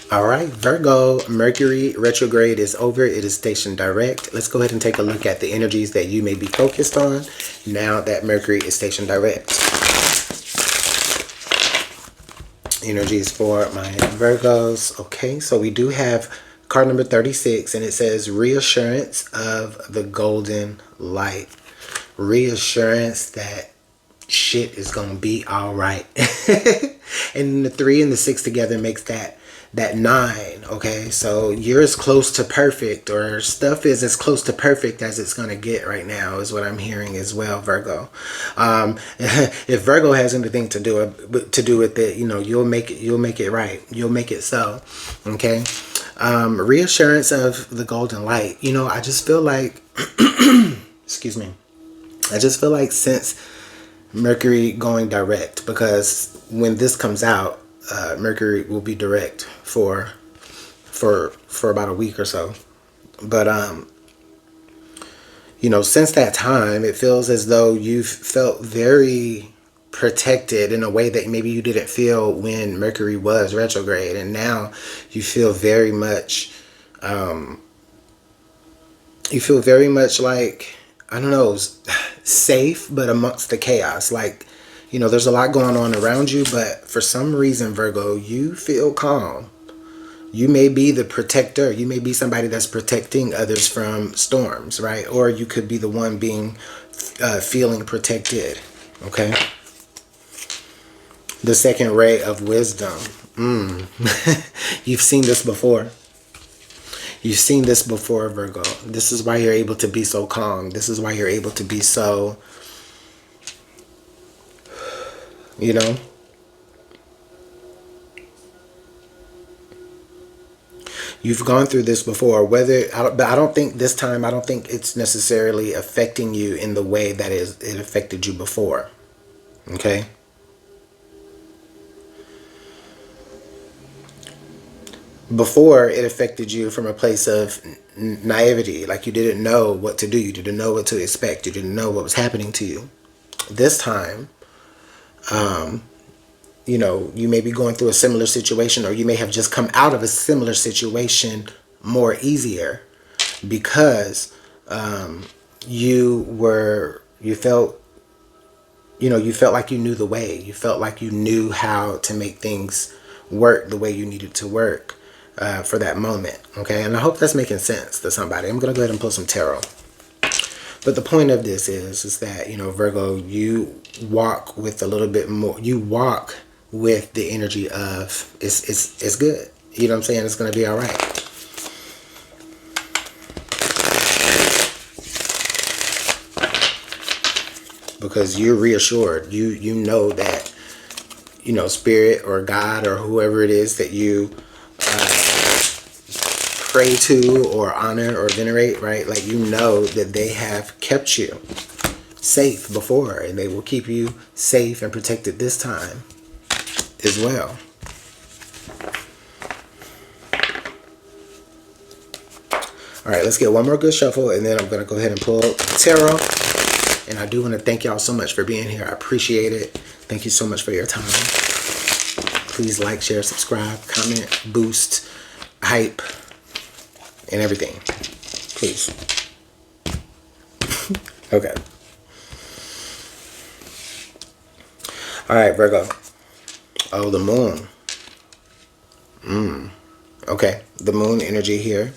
All right, Virgo, Mercury retrograde is over. It is stationed direct. Let's go ahead and take a look at the energies that you may be focused on now that Mercury is stationed direct. Energies for my Virgos. Okay, so we do have card number 36, and it says reassurance of the golden light. Reassurance that shit is gonna be all right. And the 3 and the 6 together makes that 9. Okay, so you're as close to perfect, or stuff is as close to perfect as it's gonna get right now, is what I'm hearing as well, Virgo. If Virgo has anything to do with it, you'll make it right. You'll make it so. Okay. Reassurance of the golden light. I just feel like excuse me. I just feel like since Mercury going direct, because when this comes out, Mercury will be direct for about a week or so. But since that time, it feels as though you've felt very protected in a way that maybe you didn't feel when Mercury was retrograde, and now you feel very much like, I don't know, safe, but amongst the chaos. Like, there's a lot going on around you, but for some reason, Virgo, you feel calm. You may be the protector. You may be somebody that's protecting others from storms, right? Or you could be the one being feeling protected. Okay. The second ray of wisdom. You've seen this before. You've seen this before, Virgo. This is why you're able to be so calm. This is why you're able to be so, you've gone through this before. But I don't think this time, I don't think it's necessarily affecting you in the way that it affected you before. Okay? Before, it affected you from a place of naivety, like you didn't know what to do, you didn't know what to expect, you didn't know what was happening to you. This time, you may be going through a similar situation, or you may have just come out of a similar situation more easier, because you felt like you knew the way. You felt like you knew how to make things work the way you needed to work. For that moment, okay? And I hope that's making sense to somebody. I'm going to go ahead and pull some tarot. But the point of this is that, Virgo, you walk with a little bit more, you walk with the energy of, it's good. You know what I'm saying? It's going to be all right. Because you're reassured. You know that, Spirit or God or whoever it is that you pray to or honor or venerate, right? Like, that they have kept you safe before, and they will keep you safe and protected this time as well. All right, let's get one more good shuffle, and then I'm going to go ahead and pull tarot. And I do want to thank y'all so much for being here. I appreciate it. Thank you so much for your time. Please like, share, subscribe, comment, boost, hype, and everything. Please. Okay. All right, Virgo. Oh, the moon. Okay, the moon energy here.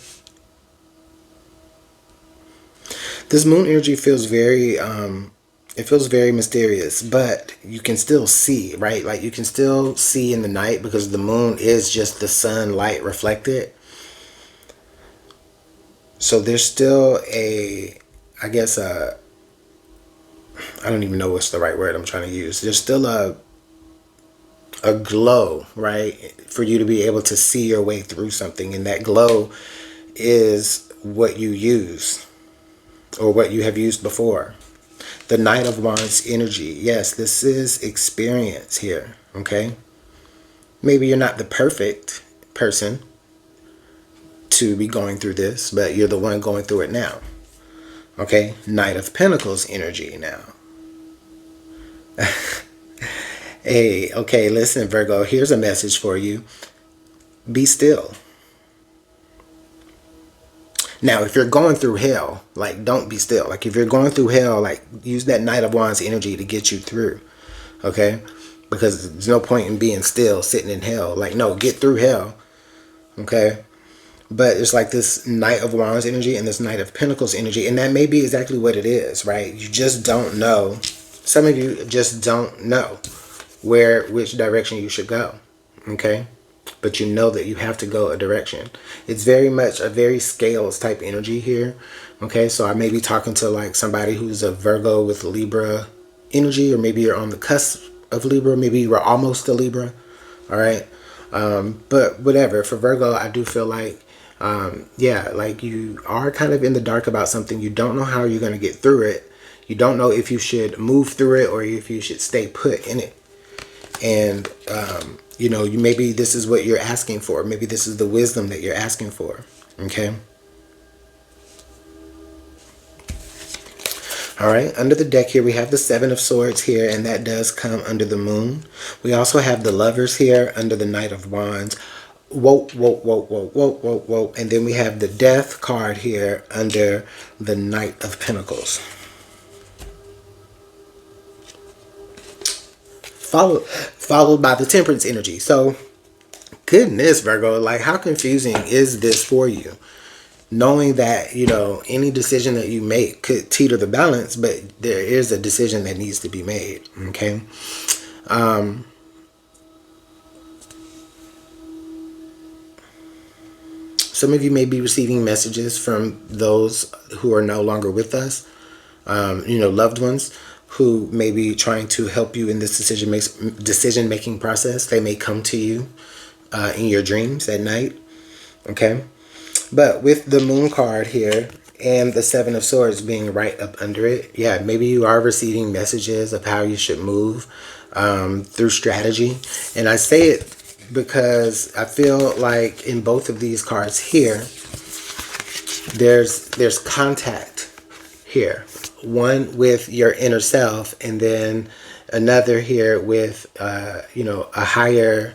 This moon energy feels very, it feels very mysterious, but you can still see, right? Like, you can still see in the night, because the moon is just the sunlight reflected. So there's still I don't even know what's the right word I'm trying to use. There's still a glow, right? For you to be able to see your way through something. And that glow is what you use, or what you have used before. The Knight of Wands energy. Yes, this is experience here, okay? Maybe you're not the perfect person to be going through this, but you're the one going through it now. Okay, Knight of Pentacles energy now. Hey, okay, listen, Virgo, here's a message for you. be still. Now, if you're going through hell, like, don't be still. Like, if you're going through hell, like, use that Knight of Wands energy to get you through. Okay? Because there's no point in being still, sitting in hell. Like, no, get through hell. Okay? But it's like this Knight of Wands energy and this Knight of Pentacles energy. And that may be exactly what it is, right? You just don't know. Some of you just don't know which direction you should go. Okay? But you know that you have to go a direction. It's very much a very scales type energy here. Okay, so I may be talking to like somebody who's a Virgo with Libra energy, or maybe you're on the cusp of Libra, maybe you were almost a Libra. All right, but whatever. For Virgo, I do feel like, yeah, like you are kind of in the dark about something. You don't know how you're going to get through it. You don't know if you should move through it or if you should stay put in it. And you know, maybe this is what you're asking for. Maybe this is the wisdom that you're asking for. Okay. All right. Under the deck here, we have the Seven of Swords here, and that does come under the Moon. We also have the Lovers here under the Knight of Wands. Whoa, whoa, whoa, whoa, whoa, whoa, whoa. And then we have the Death card here under the Knight of Pentacles. Followed by the Temperance energy. So, goodness, Virgo, like, how confusing is this for you? Knowing that, you know, any decision that you make could teeter the balance, but there is a decision that needs to be made. Okay. Some of you may be receiving messages from those who are no longer with us, you know, loved ones who may be trying to help you in this decision making process. They may come to you in your dreams at night. Okay. But with the Moon card here and the Seven of Swords being right up under it, yeah, maybe you are receiving messages of how you should move through strategy. And I say it because I feel like in both of these cards here, there's contact here. One with your inner self, and then another here with you know, a higher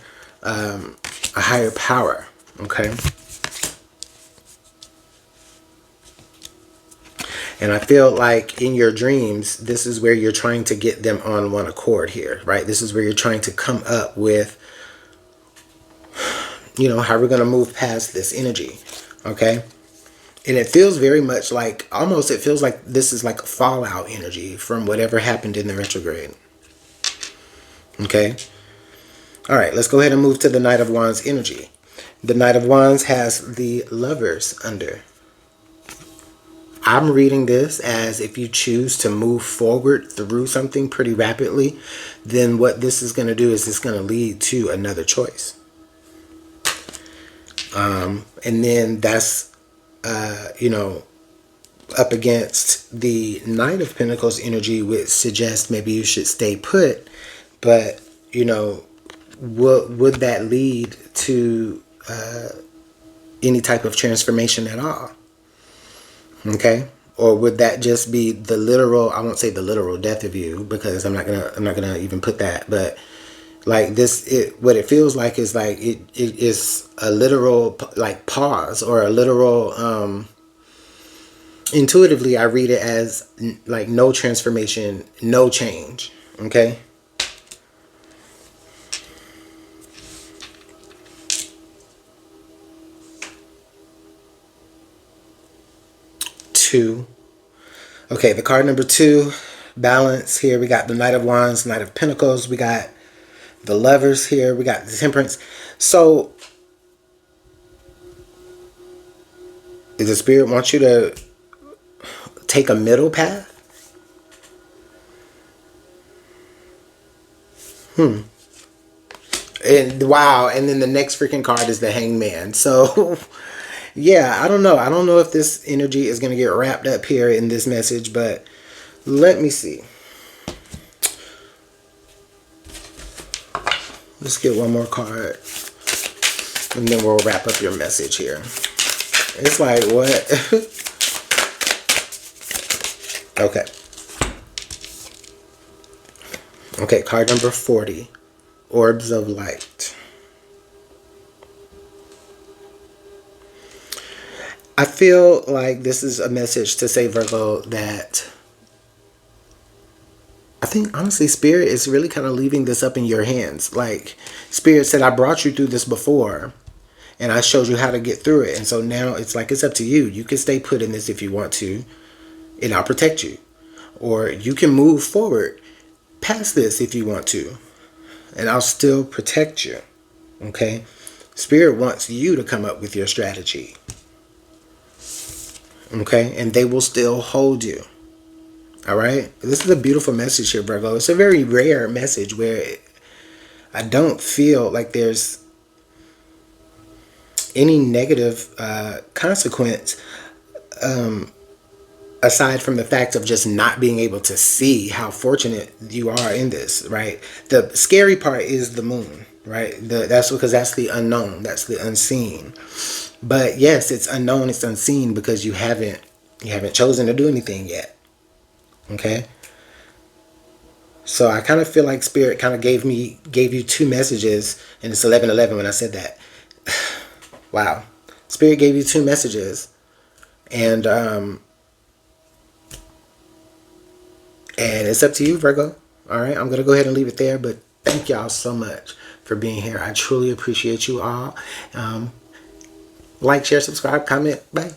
power. Okay. And I feel like in your dreams, this is where you're trying to get them on one accord here, right? This is where you're trying to come up with, you know, how we're going to move past this energy. Okay. And it feels very much like, almost it feels like this is like a fallout energy from whatever happened in the retrograde. Okay. All right, let's go ahead and move to the Knight of Wands energy. The Knight of Wands has the Lovers under. I'm reading this as if you choose to move forward through something pretty rapidly, then what this is going to do is it's going to lead to another choice. And then that's, you know, up against the Knight of Pentacles energy, which suggests maybe you should stay put. But, you know, would that lead to any type of transformation at all? Okay. Or would that just be the literal, I won't say the literal death of you, because I'm not gonna even put that, but like this, what it feels like is like it is a literal like pause, or a literal intuitively I read it as like no transformation, no change. Okay. Two. Okay, the card number 2, balance here. We got the Knight of Wands, Knight of Pentacles. We got the Lovers here. We got the Temperance. So, the Spirit wants you to take a middle path? And wow, and then the next freaking card is the Hangman. So, yeah, I don't know. I don't know if this energy is going to get wrapped up here in this message, but let me see. Let's get one more card, and then we'll wrap up your message here. It's like, what? Okay. Okay, card number 40. Orbs of Light. I feel like this is a message to say, Virgo, that I think honestly, Spirit is really kind of leaving this up in your hands. Like, Spirit said, I brought you through this before and I showed you how to get through it. And so now it's like, it's up to you. You can stay put in this if you want to, and I'll protect you. Or you can move forward past this if you want to, and I'll still protect you. Okay? Spirit wants you to come up with your strategy. Okay? And they will still hold you. All right? This is a beautiful message here, Virgo. It's a very rare message where I don't feel like there's any negative consequence aside from the fact of just not being able to see how fortunate you are in this, right? The scary part is the moon, right? That's because that's the unknown, that's the unseen. But yes, it's unknown, it's unseen because you haven't chosen to do anything yet. Okay? So I kind of feel like Spirit kind of gave you two messages, and it's 11:11 when I said that. Wow. Spirit gave you two messages, and it's up to you, Virgo. All right, I'm going to go ahead and leave it there, but thank y'all so much for being here. I truly appreciate you all. Like, share, subscribe, comment. Bye.